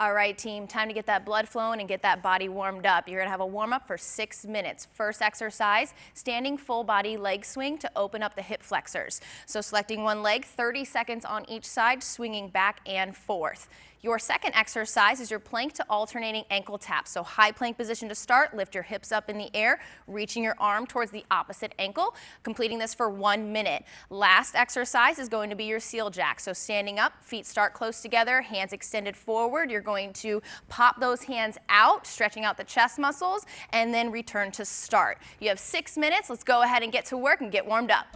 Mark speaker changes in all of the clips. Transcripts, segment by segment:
Speaker 1: All right, team, time to get that blood flowing and get that body warmed up. You're gonna have a warm up for 6 minutes. First exercise, standing full body leg swing to open up the hip flexors. So selecting one leg, 30 seconds on each side, swinging back and forth. Your second exercise is your plank to alternating ankle taps. So high plank position to start, lift your hips up in the air, reaching your arm towards the opposite ankle, completing this for 1 minute. Last exercise is going to be your seal jack. So standing up, feet start close together, hands extended forward. You're going to pop those hands out, stretching out the chest muscles, and then return to start. You have 6 minutes. Let's go ahead and get to work and get warmed up.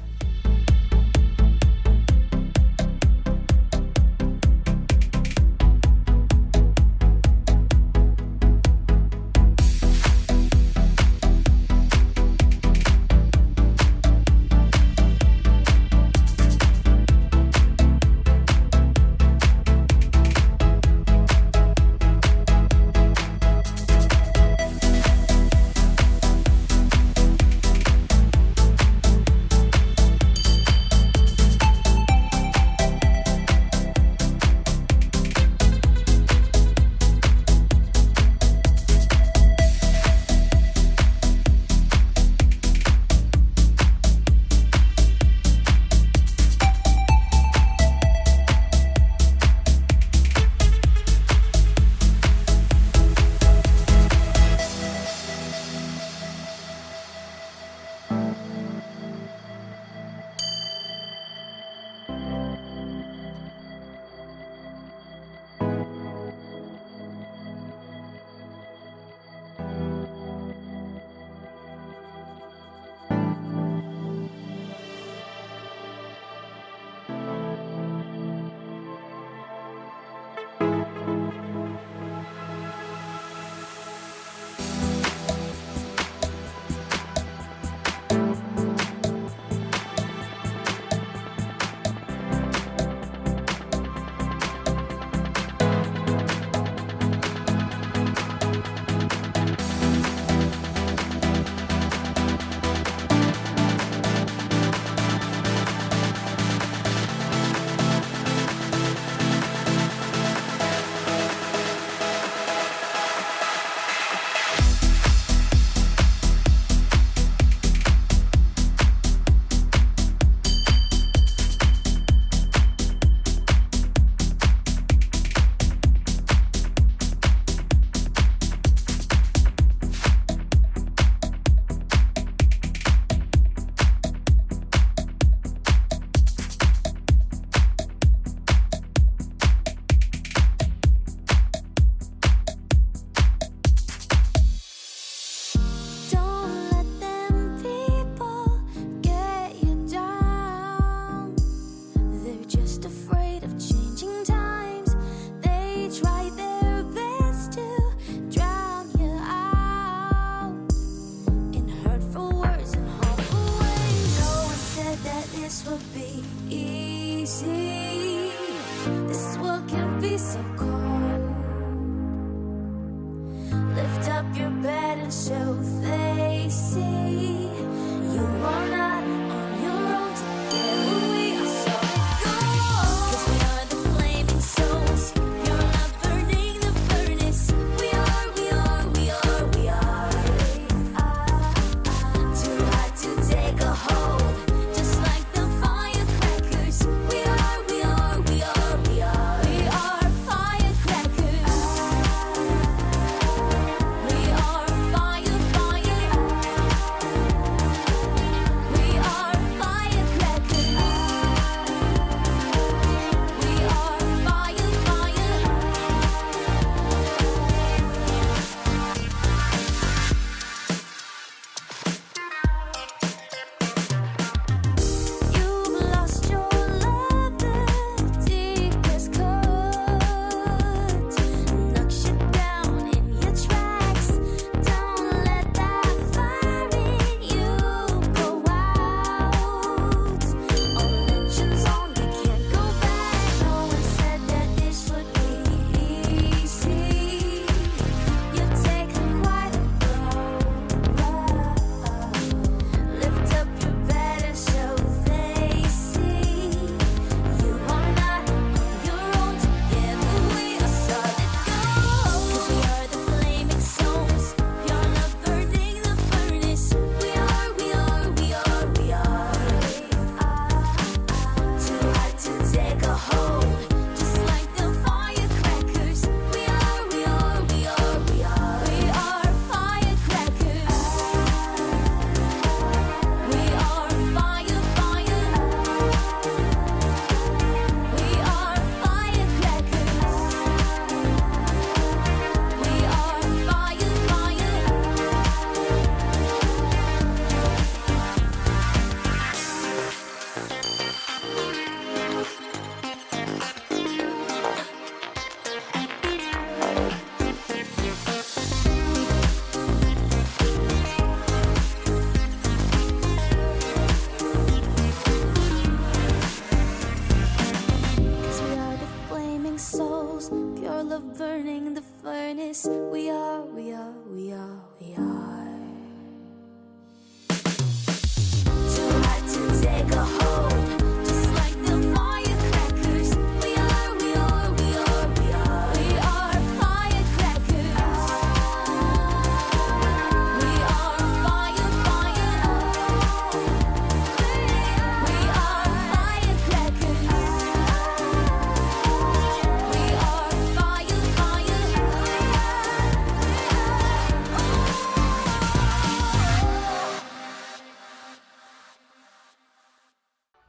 Speaker 2: Fire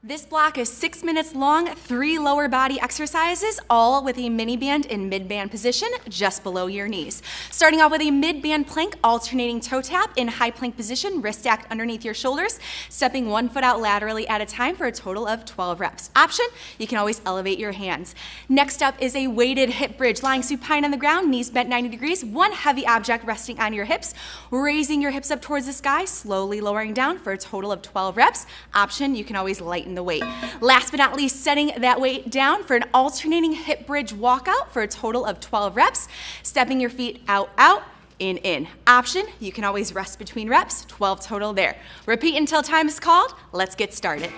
Speaker 2: This block is 6 minutes long, 3 lower body exercises, all with a mini band in mid-band position just below your knees. Starting off with a mid-band plank, alternating toe tap in high plank position, wrist stacked underneath your shoulders, stepping 1 foot out laterally at a time for a total of 12 reps. Option, you can always elevate your hands. Next up is a weighted hip bridge, lying supine on the ground, knees bent 90 degrees, one heavy object resting on your hips, raising your hips up towards the sky, slowly lowering down for a total of 12 reps. Option, you can always lighten the weight. Last but not least, setting that weight down for an alternating hip bridge walkout for a total of 12 reps, stepping your feet out, out, in. Option, you can always rest between reps, 12 total there. Repeat until time is called. Let's get started.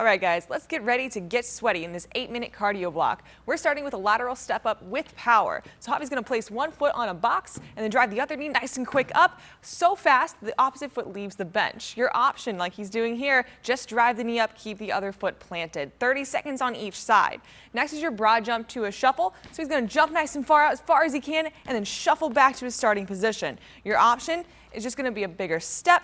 Speaker 3: right, guys, let's get ready to get sweaty in this 8-minute cardio block. We're starting with a lateral step up with power. So Javi's going to place one foot on a box and then drive the other knee nice and quick up so fast the opposite foot leaves the bench. Your option, like he's doing here, just drive the knee up, keep the other foot planted. 30 seconds on each side. Next is your broad jump to a shuffle. So he's going to jump nice and far out as far as he can and then shuffle back to his starting position. Your option is just going to be a bigger step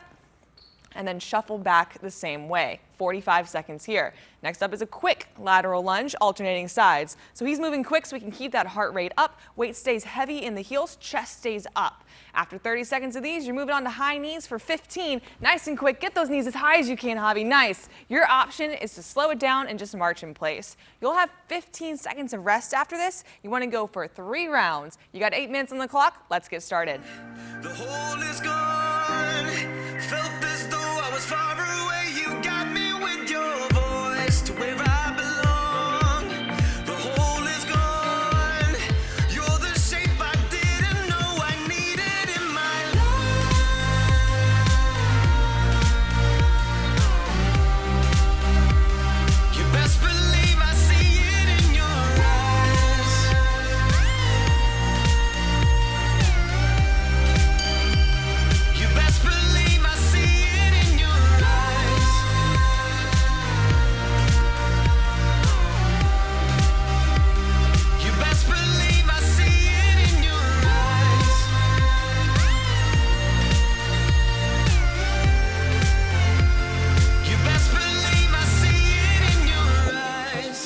Speaker 3: and then shuffle back the same way. 45 seconds here. Next up is a quick lateral lunge, alternating sides. So he's moving quick so we can keep that heart rate up. Weight stays heavy in the heels, chest stays up. After 30 seconds of these, you're moving on to high knees for 15. Nice and quick. Get those knees as high as you can, Javi. Nice. Your option is to slow it down and just march in place. You'll have 15 seconds of rest after this. You want to go for 3 rounds. You got 8 minutes on the clock. Let's get started.
Speaker 4: The hole is gone. Felt as though I was far away. You got me with your voice to where I belong. The hole is gone. You're the shape I didn't know I needed in my life. You best believe I see it in your eyes. You best believe I see it in your eyes. You best believe I see it in your eyes. You best believe I see it in your eyes.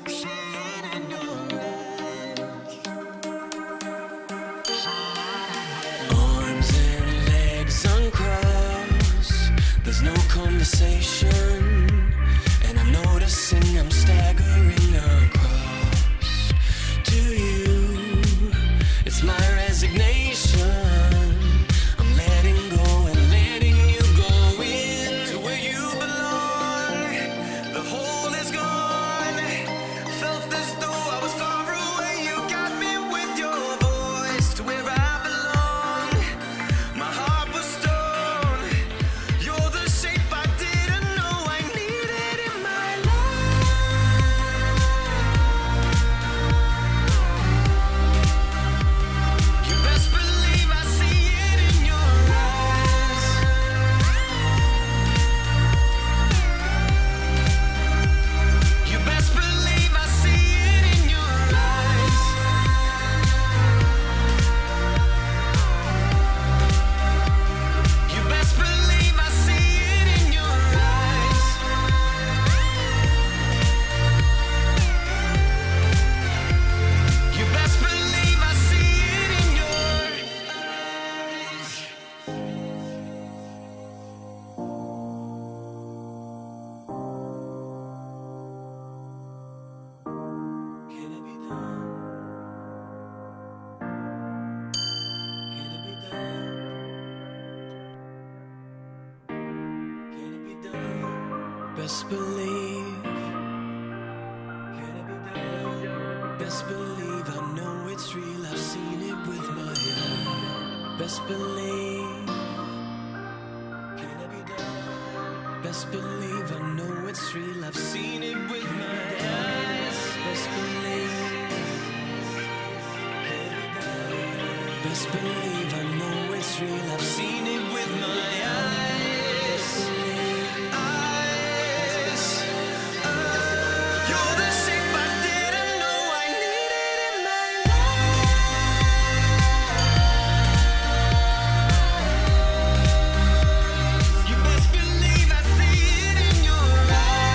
Speaker 4: See it in your eyes. Arms and legs uncrossed. There's no conversation, and I'm noticing I'm staggering across to you. It's my resignation. I'm letting go and letting you go in to where you belong. The hole is gone. Felt as though I was far away. You got me with your voice to where I belong. My heart was stone. You're the shape I didn't know I needed in my life. You best believe I see it in your eyes. You best believe I see it in your eyes. You best believe I see it in your eyes. You best believe I see it in your eyes. Can it be done? Can it be done? Can it be done? Best believe. Can it be done? Best believe I know it's real. I've seen it with my eyes. Best believe. Can it be done? Best believe I know it's real. I've seen it with my eyes. Best believe. Can it be done? Best believe I know it's real. I've seen it with my eyes. You're the shape I didn't know I needed in my life. You best believe I see it in your eyes.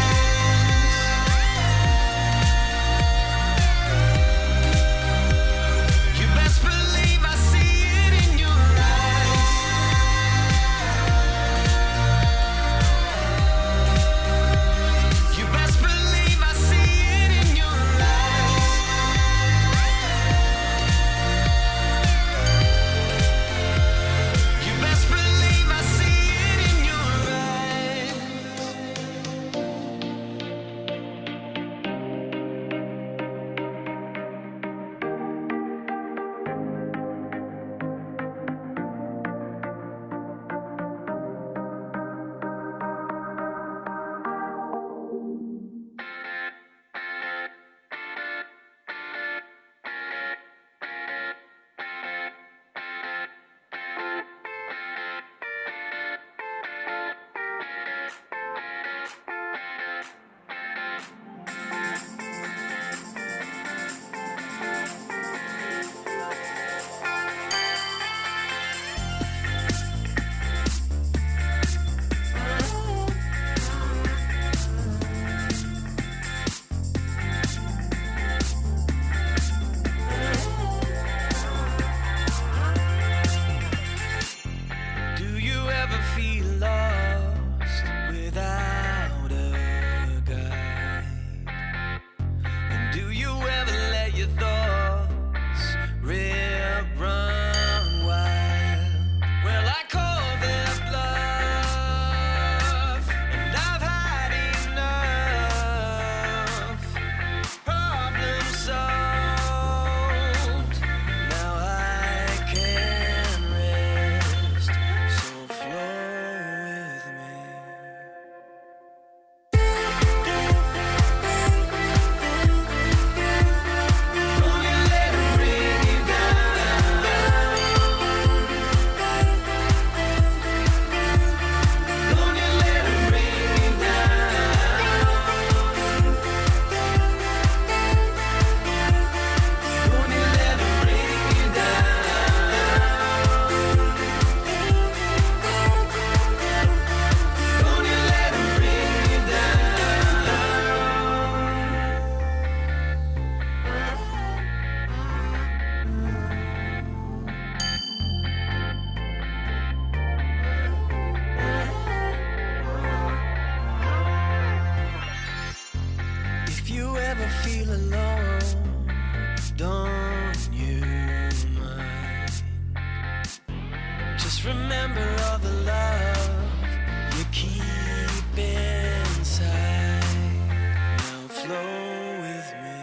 Speaker 4: You best believe I see it in your eyes. Just remember all the love you keep inside. Now flow with me.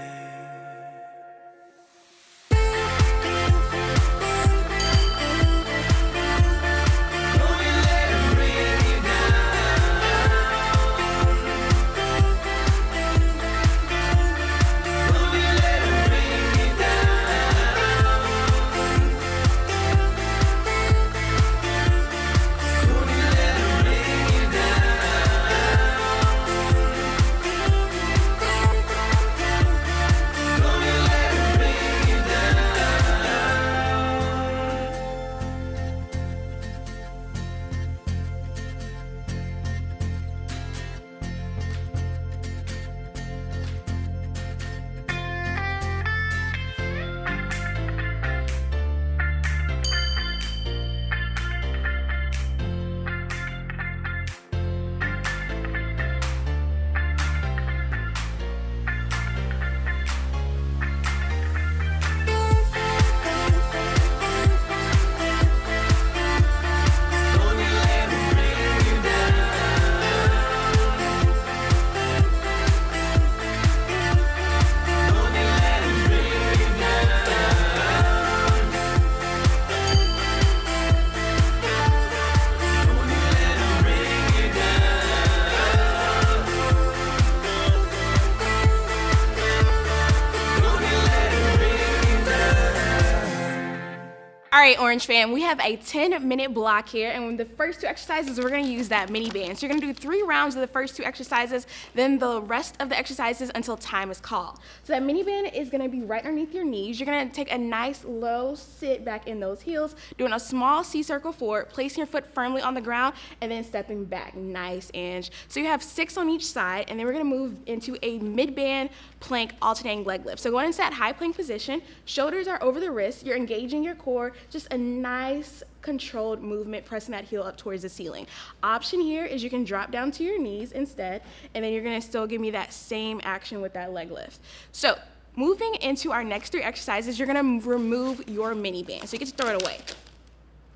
Speaker 2: All right, Orange fam, we have a 10-minute block here, and the first 2 exercises, we're gonna use that mini band. So you're gonna do 3 rounds of the first 2 exercises, then the rest of the exercises until time is called. So that mini band is gonna be right underneath your knees. You're gonna take a nice low sit back in those heels, doing a small C-circle forward, placing your foot firmly on the ground, and then stepping back. Nice, Ange. So you have 6 on each side, and then we're gonna move into a mid-band plank alternating leg lift. So going into that high plank position, shoulders are over the wrists, you're engaging your core, just a nice controlled movement, pressing that heel up towards the ceiling. Option here is you can drop down to your knees instead, and then you're gonna still give me that same action with that leg lift. So moving into our next 3 exercises, you're gonna remove your mini band. So you get to throw it away.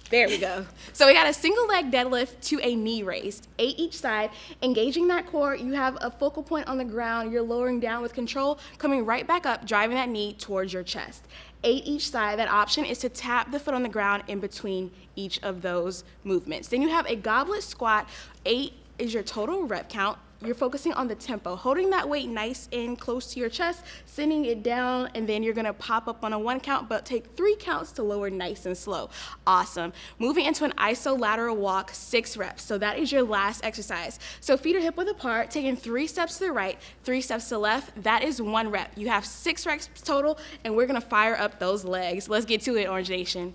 Speaker 2: There we go. So we got a single leg deadlift to a knee raise, 8 each side. Engaging that core, you have a focal point on the ground. You're lowering down with control, coming right back up, driving that knee towards your chest. 8 each side. That option is to tap the foot on the ground in between each of those movements. Then you have a goblet squat. 8 is your total rep count. You're focusing on the tempo, holding that weight nice and close to your chest, sending it down, and then you're gonna pop up on a 1 count, but take 3 counts to lower nice and slow. Awesome. Moving into an iso lateral walk, 6 reps. So that is your last exercise. So feet are hip width apart, taking 3 steps to the right, 3 steps to the left. That is 1 rep. You have 6 reps total, and we're gonna fire up those legs. Let's get to it, Orange Nation.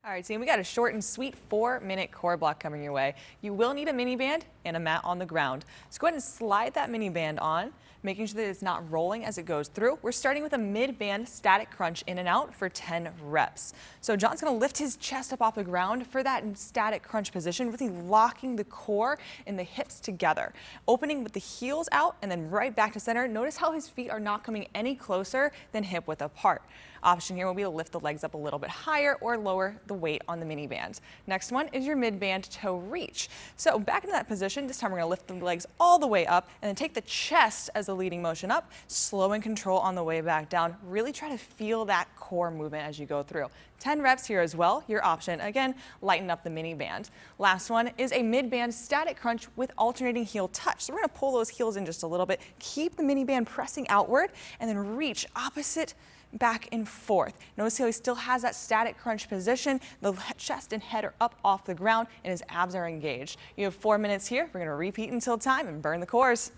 Speaker 3: All right, team, we got a short and sweet 4-minute core block coming your way. You will need a mini band and a mat on the ground. So go ahead and slide that mini band on, making sure that it's not rolling as it goes through. We're starting with a mid-band static crunch in and out for 10 reps. So John's going to lift his chest up off the ground for that static crunch position, really locking the core and the hips together. Opening with the heels out and then right back to center. Notice how his feet are not coming any closer than hip width apart. Option here will be to lift the legs up a little bit higher or lower the weight on the mini band. Next one is your mid-band toe reach. So back into that position, this time we're going to lift the legs all the way up and then take the chest as the leading motion up, slow and control on the way back down. Really try to feel that core movement as you go through. 10 reps here as well. Your option, again, lighten up the mini band. Last one is a mid-band static crunch with alternating heel touch. So we're going to pull those heels in just a little bit, keep the mini band pressing outward, and then reach opposite back and forth. Notice how he still has that static crunch position. The chest and head are up off the ground and his abs are engaged. You have 4 minutes here. We're going to repeat until time and burn the cores.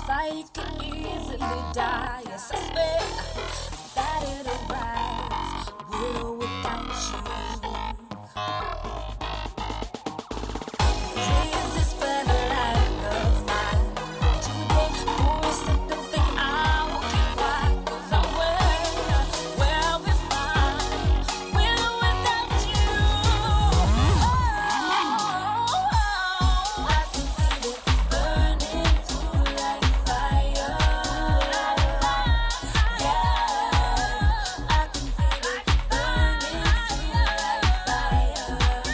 Speaker 5: fight can easily die. Yes, I swear that it'll rise. Will without you. Resist for the light of fire. Today, boys, I don't think I will keep quiet. 'Cause I will be fine. Will without you. I can feel it burning through like fire. Yeah, I can feel it burning through like fire.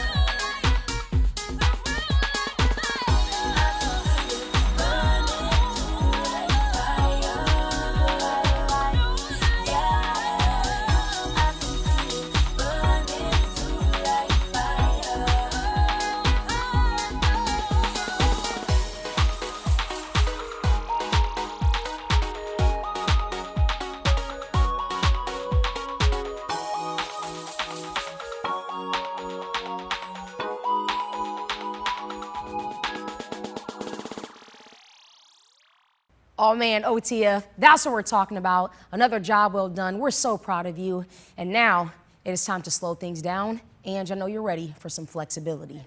Speaker 6: Oh man, OTF, that's what we're talking about. Another job well done. We're so proud of you. And now it is time to slow things down. Ange, I know you're ready for some flexibility.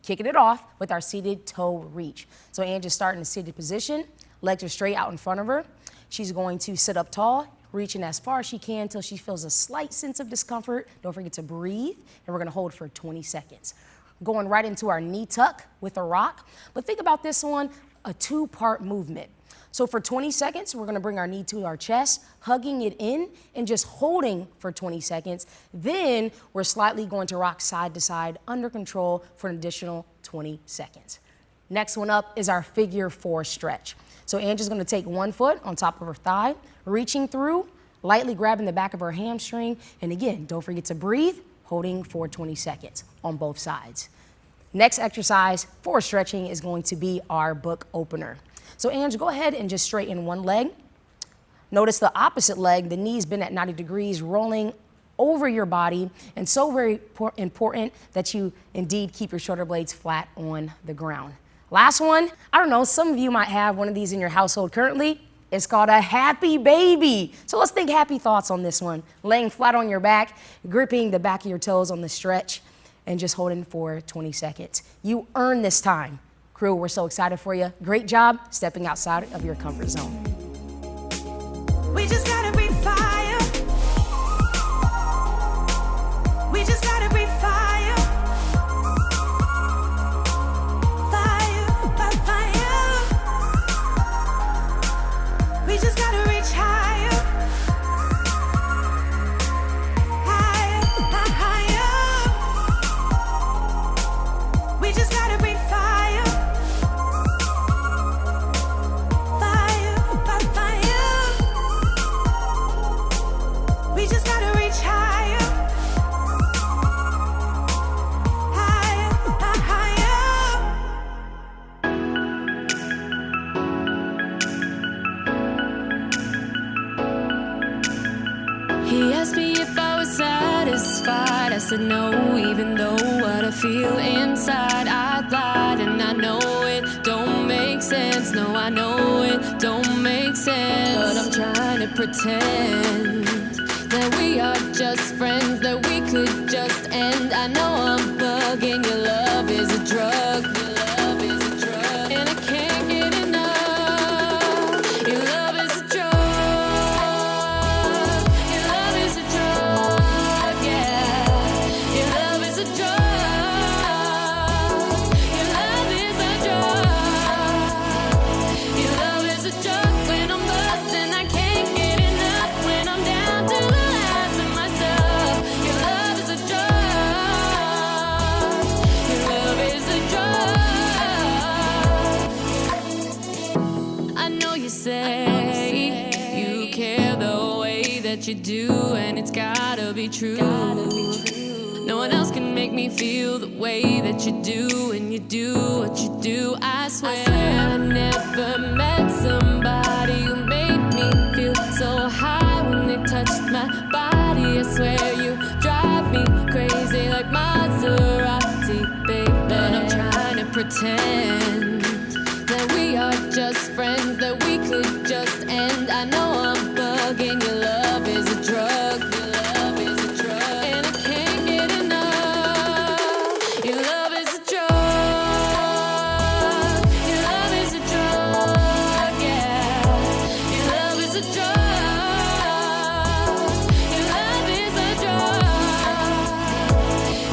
Speaker 6: Kicking it off with our seated toe reach. So Ange is starting in a seated position. Legs are straight out in front of her. She's going to sit up tall, reaching as far as she can until she feels a slight sense of discomfort. Don't forget to breathe, and we're gonna hold for 20 seconds. Going right into our knee tuck with a rock. But think about this one, a two-part movement. So for 20 seconds, we're gonna bring our knee to our chest, hugging it in and just holding for 20 seconds. Then we're slightly going to rock side to side under control for an additional 20 seconds. Next one up is our figure 4 stretch. So Angie's gonna take one foot on top of her thigh, reaching through, lightly grabbing the back of her hamstring. And again, don't forget to breathe, holding for 20 seconds on both sides. Next exercise for stretching is going to be our book opener. So Ange, go ahead and just straighten one leg. Notice the opposite leg, the knees bend at 90 degrees, rolling over your body, and so very important that you indeed keep your shoulder blades flat on the ground. Last one, I don't know, some of you might have one of these in your household currently. It's called a happy baby. So let's think happy thoughts on this one. Laying flat on your back, gripping the back of your toes on the stretch, and just holding for 20 seconds. You earned this time. Crew, we're so excited for you. Great job stepping outside of your comfort zone.
Speaker 5: We just gotta breathe fire. We just gotta breathe fire. Fire, fire, fire. We just gotta reach higher. Higher, higher. We just gotta breathe fire. We just gotta reach higher, higher, higher.
Speaker 7: He asked me if I was satisfied. I said no, even though what I feel inside I lied, and I know it don't make sense. No, I know it don't make sense, but I'm trying to pretend that we are just friends, that we could just end. I know I'm bugging, your love is a drug, your love is a drug, and I can't get enough. Your love is a drug, your love is a drug, yeah. Your love is a drug, your love is a drug. Your love is a drug. When I'm busting, I can't get enough. When I'm down to the last of myself, your love is a drug. Your love is a drug. I know you say you care the way that you do, and it's gotta be true. No one else can make me feel the way that you do, and you do what you do. I swear I never met somebody who made me feel so high when they touched my body. I swear you drive me crazy like Maserati, baby. But I'm trying to pretend that we are just friends, that we could just end. I know I'm bugging, your love is a drug, your love is a drug, and I can't get enough. Your love is a drug, your love is a drug, yeah. Your love is a drug, your love is a drug.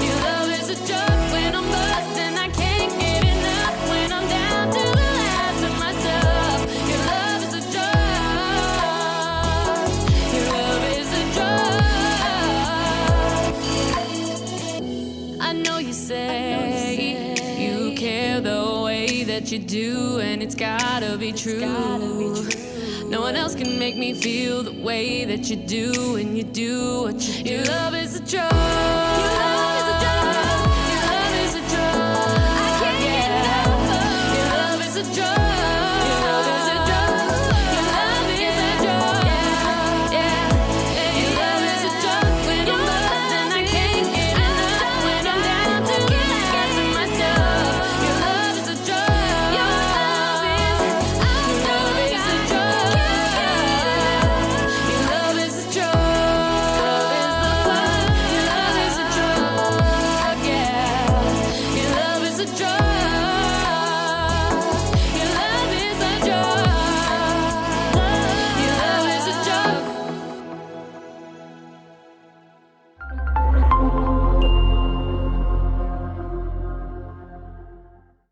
Speaker 7: Your love is a drug. When I'm busting, I can't get enough. When I'm down to the last of myself, your love is a drug, your love is a drug. I know you say you care the way that you do, and it's gotta be true. No one else can make me feel the way that you do, and you do what you do. Your love is a drug.